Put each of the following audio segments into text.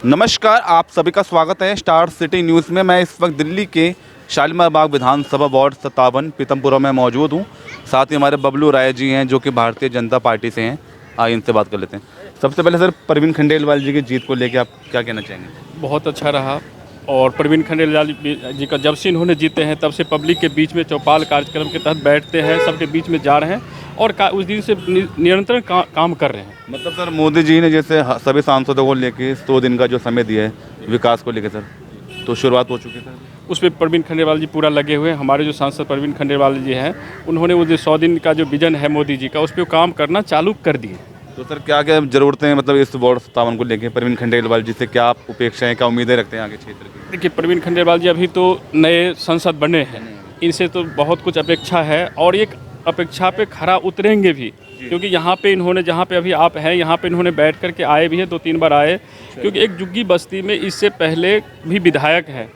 नमस्कार, आप सभी का स्वागत है स्टार सिटी न्यूज़ में। मैं इस वक्त दिल्ली के शालीमार बाग विधानसभा वार्ड 57 पीतमपुरा में मौजूद हूं। साथ ही हमारे बबलू राय जी हैं जो कि भारतीय जनता पार्टी से हैं। आइए इनसे बात कर लेते हैं। सबसे पहले सर, परवीन खंडेलवाल जी की जीत को लेकर आप क्या कहना चाहेंगे? बहुत अच्छा रहा। और परवीन खंडेलवाल जी का जब से इन्होंने जीते हैं तब से पब्लिक के बीच में चौपाल कार्यक्रम के तहत बैठते हैं, सबके बीच में जा रहे हैं और उस दिन से निरंतर काम कर रहे हैं। मतलब सर, मोदी जी ने जैसे सभी सांसदों को लेकर 100 दिन का जो समय दिया है विकास को लेकर सर, तो शुरुआत हो चुकी है सर। उस पर परवीन खंडेलवाल जी पूरा लगे हुए हैं। हमारे जो सांसद परवीन खंडेलवाल जी हैं, उन्होंने वो जो 100 दिन का जो विजन है मोदी जी का, उस पर काम करना चालू कर दिए। तो सर, क्या क्या ज़रूरतें हैं मतलब इस वार्ड 57 को लेकर परवीन खंडेलवाल जी से क्या आप अपेक्षाएं, क्या उम्मीदें रखते हैं आगे क्षेत्र की? देखिए, परवीन खंडेलवाल जी अभी तो नए संसद बने हैं, इनसे तो बहुत कुछ अपेक्षा है और एक अपेक्षा पे खरा उतरेंगे भी, क्योंकि यहाँ पे इन्होंने, जहाँ पे अभी आप हैं, यहाँ पे इन्होंने बैठ कर के आए भी हैं, 2-3 बार आए, क्योंकि एक जुग्गी बस्ती में इससे पहले भी विधायक हैं।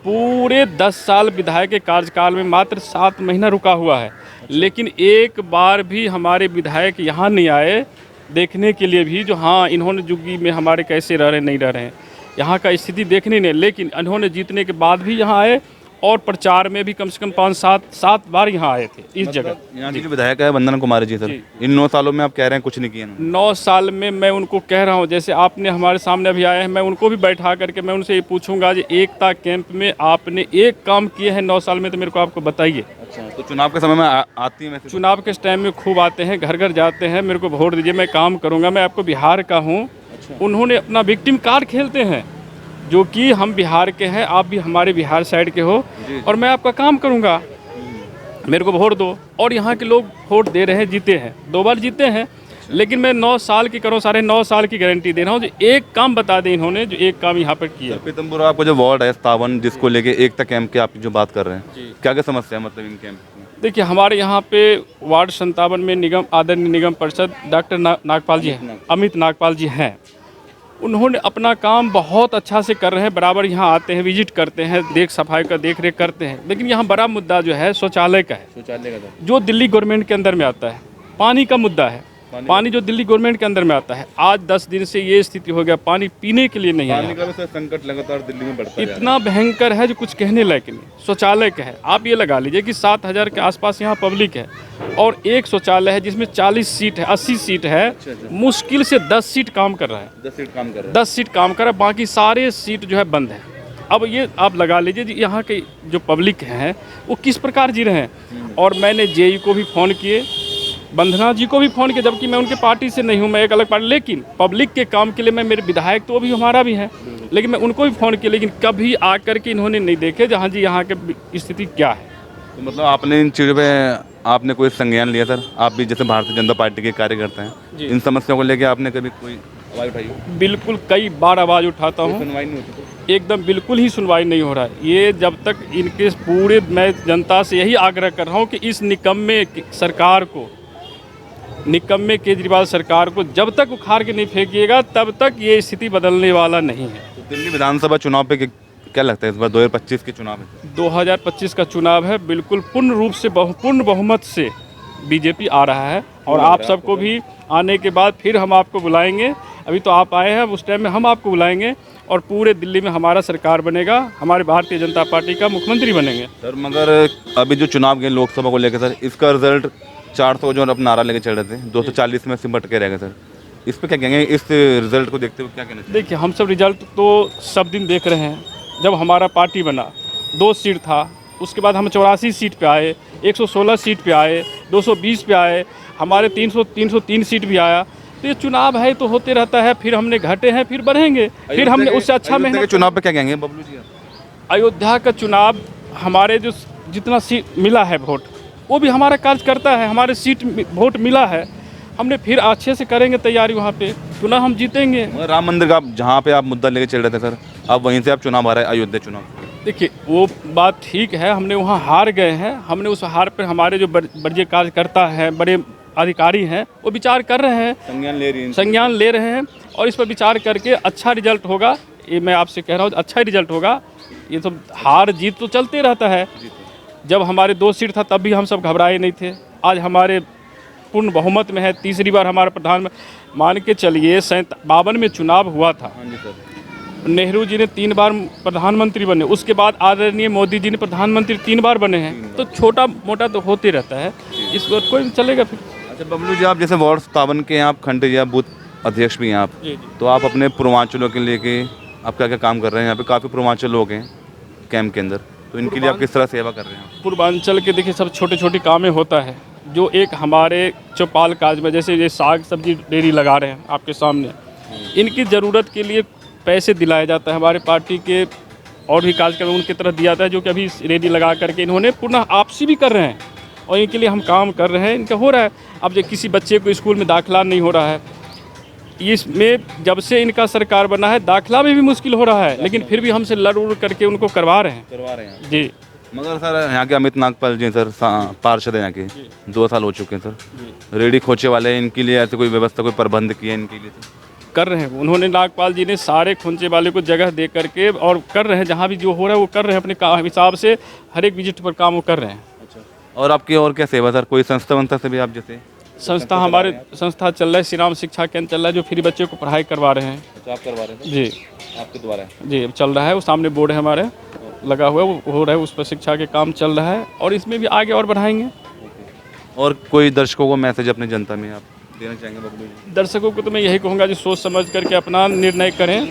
पूरे 10 साल विधायक के कार्यकाल में मात्र 7 महीना रुका हुआ है, लेकिन एक बार भी हमारे विधायक यहाँ नहीं आए देखने के लिए भी, जो हाँ इन्होंने जुग्गी में हमारे कैसे रह रहे नहीं रह रहे हैं, यहाँ का स्थिति देखने नहीं। लेकिन इन्होंने जीतने के बाद भी यहाँ आए और प्रचार में भी कम से कम 5-7 बार यहाँ आए थे इस जगह। यहाँ की जो विधायक है वंदना कुमारी जी सर, इन 9 सालों में आप कह रहे हैं कुछ नहीं किया इन्होंने। 9 साल में मैं उनको कह रहा हूँ, जैसे आपने हमारे सामने अभी आए हैं, मैं उनको भी बैठा करके मैं उनसे ये पूछूंगा कि एकता कैंप में आपने एक काम किए हैं 9 साल में, तो मेरे को आपको बताइए। अच्छा, तो चुनाव के समय में आती है? वैसे चुनाव के टाइम में खूब आते हैं, घर घर जाते हैं, मेरे को वोट दीजिए, मैं काम करूँगा, मैं आपको बिहार का हूँ। उन्होंने अपना विक्टिम कार्ड खेलते हैं, जो कि हम बिहार के हैं, आप भी हमारे बिहार साइड के हो और मैं आपका काम करूंगा, मेरे को वोट दो। और यहाँ के लोग वोट दे रहे हैं, जीते हैं, 2 बार जीते हैं। लेकिन मैं 9 साल की करूँ, 9.5 साल की गारंटी दे रहा हूँ, जो एक काम बता दें इन्होंने, जो एक काम यहाँ पर किया। पीतमपुरा आपका जो वार्ड है 57, जिसको लेके एकता कैंप की आप जो बात कर रहे हैं, क्या क्या समस्या है मतलब इन कैंप में? देखिए, हमारे यहाँ पे वार्ड 57 में आदरणीय निगम पार्षद डॉक्टर नागपाल जी हैं, अमित नागपाल जी हैं। उन्होंने अपना काम बहुत अच्छा से कर रहे हैं, बराबर यहाँ आते हैं, विजिट करते हैं, सफाई का देख रेख करते हैं। लेकिन यहाँ बड़ा मुद्दा जो है शौचालय का है, जो दिल्ली गवर्नमेंट के अंदर में आता है। पानी का मुद्दा है, पानी जो दिल्ली गवर्नमेंट के अंदर में आता है। आज 10 दिन से ये स्थिति हो गया, पानी पीने के लिए नहीं है। पानी का भी संकट लगातार दिल्ली में बढ़ता है, इतना भयंकर है जो कुछ कहने लायक नहीं। शौचालय का है, आप ये लगा लीजिए कि 7000 के आसपास यहाँ पब्लिक है और एक शौचालय है जिसमें 40 सीट है, 80 सीट है। मुश्किल से 10 सीट काम कर रहा है, 10 सीट काम कर रहा है, 10 सीट काम कर रहा है, बाकी सारे सीट जो है बंद है। अब ये आप लगा लीजिए यहाँ के जो पब्लिक हैं वो किस प्रकार जी रहे हैं। और मैंने जेई को भी फ़ोन किए, वंदना जी को भी फ़ोन किया, जबकि मैं उनके पार्टी से नहीं हूँ, मैं एक अलग पार्टी, लेकिन पब्लिक के काम के लिए मैं, मेरे विधायक तो वो भी हमारा भी है, लेकिन मैं उनको भी फ़ोन किया, लेकिन कभी आकर के इन्होंने नहीं देखे जहाँ जी यहाँ की स्थिति क्या है। तो मतलब आपने इन चीज़ों पे आपने कोई संज्ञान लिया सर? आप भी जैसे भारतीय जनता पार्टी के कार्यकर्ता हैं, इन समस्याओं को लेकर आपने कभी कोई आवाज़ उठाई? बिल्कुल, कई बार आवाज़ उठाता हूँ, सुनवाई नहीं होती? एकदम बिल्कुल ही सुनवाई नहीं हो रहा है। ये जब तक इनके पूरे, मैं जनता से यही आग्रह कर रहा हूँ कि इस निकम्मे सरकार को, निकम्मे केजरीवाल सरकार को जब तक उखाड़ के नहीं फेंकिएगा तब तक ये स्थिति बदलने वाला नहीं है। तो दिल्ली विधानसभा चुनाव पे क्या लगता है इस बार 2025 के चुनाव है? 2025 का चुनाव है, बिल्कुल पूर्ण रूप से पूर्ण बहुमत से बीजेपी आ रहा है। और आप सबको भी आने के बाद फिर हम आपको बुलाएंगे। अभी तो आप आए हैं, उस टाइम में हम आपको बुलाएंगे और पूरे दिल्ली में हमारा सरकार बनेगा, हमारे भारतीय जनता पार्टी का मुख्यमंत्री बनेंगे। सर, मगर अभी जो चुनाव गए लोकसभा को लेकर सर, इसका रिजल्ट 400 जो अपना नारा लेके चल रहे थे, 240 में सिमट के रह गए सर, इस पर क्या कहेंगे? इस रिजल्ट को देखते हुए क्या कहना चाहिए? देखिए, हम सब रिजल्ट तो सब दिन देख रहे हैं। जब हमारा पार्टी बना 2 सीट था, उसके बाद हम 84 सीट पे आए, 116 सीट पे आए, 220 पे आए, हमारे 303 सीट भी आया। तो ये चुनाव है तो होते रहता है, फिर हमने घटे हैं, फिर बढ़ेंगे, फिर हमने उससे अच्छा मेहनत। चुनाव पे क्या कहेंगे बबलू जी? अयोध्या का चुनाव, हमारे जो जितना सीट मिला है वोट, वो भी हमारा कार्य करता है, हमारे सीट वोट मिला है, हमने फिर अच्छे से करेंगे तैयारी, वहाँ पे चुनाव हम जीतेंगे। राम मंदिर का जहाँ पे आप मुद्दा लेके चल रहे थे सर, अब वहीं से आप चुनाव आ रहा है, अयोध्या चुनाव। देखिए, वो बात ठीक है, हमने वहाँ हार गए हैं, हमने उस हार पर हमारे जो बड़े कार्यकर्ता हैं, बड़े अधिकारी हैं, वो विचार कर रहे हैं, संज्ञान ले रहे हैं और इस पर विचार करके अच्छा रिजल्ट होगा। ये मैं आपसे कह रहा हूँ, अच्छा रिजल्ट होगा। ये सब हार जीत तो चलते रहता है। जब हमारे 2 सीट था तब भी हम सब घबराए नहीं थे, आज हमारे पूर्ण बहुमत में है, तीसरी बार हमारा प्रधान, मान के चलिए 52 में चुनाव हुआ था, नेहरू जी ने 3 बार प्रधानमंत्री बने, उसके बाद आदरणीय मोदी जी ने प्रधानमंत्री 3 बार बने हैं, तो छोटा मोटा तो होते रहता है, इस बार कोई चलेगा फिर। अच्छा बबलू जी, आप जैसे वार्ड 57 के हैं, आप खंडरिया बूथ अध्यक्ष भी हैं आप, जी जी। तो आप अपने पूर्वांचलों के लेके आप क्या क्या काम कर रहे हैं? यहाँ पे काफ़ी पूर्वांचल लोग हैं कैंप के अंदर, तो इनके लिए आप किस तरह सेवा कर रहे हैं? पूर्वांचल के देखिए सब छोटे छोटे कामें होता है, जो एक हमारे चौपाल काज में जैसे ये साग सब्जी डेयरी लगा रहे हैं आपके सामने, इनकी ज़रूरत के लिए पैसे दिलाया जाता है हमारे पार्टी के, और भी कार्यक्रम उनकी तरफ दिया जाता है, जो कि अभी रेडी लगा करके इन्होंने पुनः आपसी भी कर रहे हैं, और इनके लिए हम काम कर रहे हैं, इनका हो रहा है। अब जो किसी बच्चे को स्कूल में दाखिला नहीं हो रहा है, इसमें जब से इनका सरकार बना है दाखिला में भी मुश्किल हो रहा है, लेकिन फिर भी हमसे लड़ उड़ करके उनको करवा रहे हैं जी। मगर सर यहाँ के अमित नागपाल जी सर पार्षद हैं यहाँ के, 2 साल हो चुके हैं सर, रेडी खोचे वाले हैं, इनके लिए ऐसे कोई व्यवस्था कोई प्रबंध किया है इनके लिए? कर रहे हैं उन्होंने, नागपाल जी ने सारे खोंचे वाले को जगह दे करके और कर रहे हैं, जहाँ भी जो हो रहा है वो कर रहे हैं, अपने हिसाब से हर एक विजिट पर काम वो कर रहे हैं। अच्छा, और आपकी और क्या सेवा सर? कोई संस्था वंस्था से भी आप जैसे संस्था हमारे संस्था चल रहा है, श्री राम शिक्षा केंद्र चल रहा है, जो फ्री बच्चे को पढ़ाई करवा रहे हैं। अच्छा, आप करवा रहे हैं जी आपके द्वारा? जी चल रहा है, वो सामने बोर्ड है हमारे लगा हुआ है, वो हो रहा है, उस पर शिक्षा के काम चल रहा है, और इसमें भी आगे और बढ़ाएंगे। और कोई दर्शकों को मैसेज अपने जनता में आप देना चाहेंगे बबलू जी? दर्शकों को तो मैं यही कहूँगा, जो सोच समझ करके अपना निर्णय करें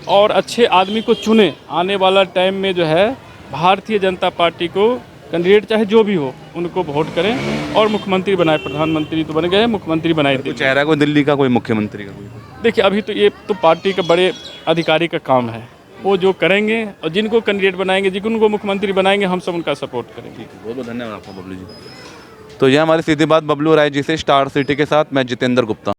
और अच्छे आदमी को चुनें। आने वाला टाइम में जो है भारतीय जनता पार्टी को कैंडिडेट चाहे जो भी हो उनको वोट करें और मुख्यमंत्री बनाए। प्रधानमंत्री तो बन गए, मुख्यमंत्री बनाए कोई चेहरा कोई दिल्ली का, कोई मुख्यमंत्री का कोई? देखिए अभी तो ये तो पार्टी का बड़े अधिकारी का काम है, वो जो करेंगे, और जिनको कैंडिडेट बनाएंगे, जिनको मुख्यमंत्री बनाएंगे, हम सब उनका सपोर्ट करेंगे। बहुत बहुत धन्यवाद आपका बबलू जी। तो यह हमारी सीधी बात बबलू राय जी से, स्टार सिटी के साथ मैं जितेंद्र गुप्ता।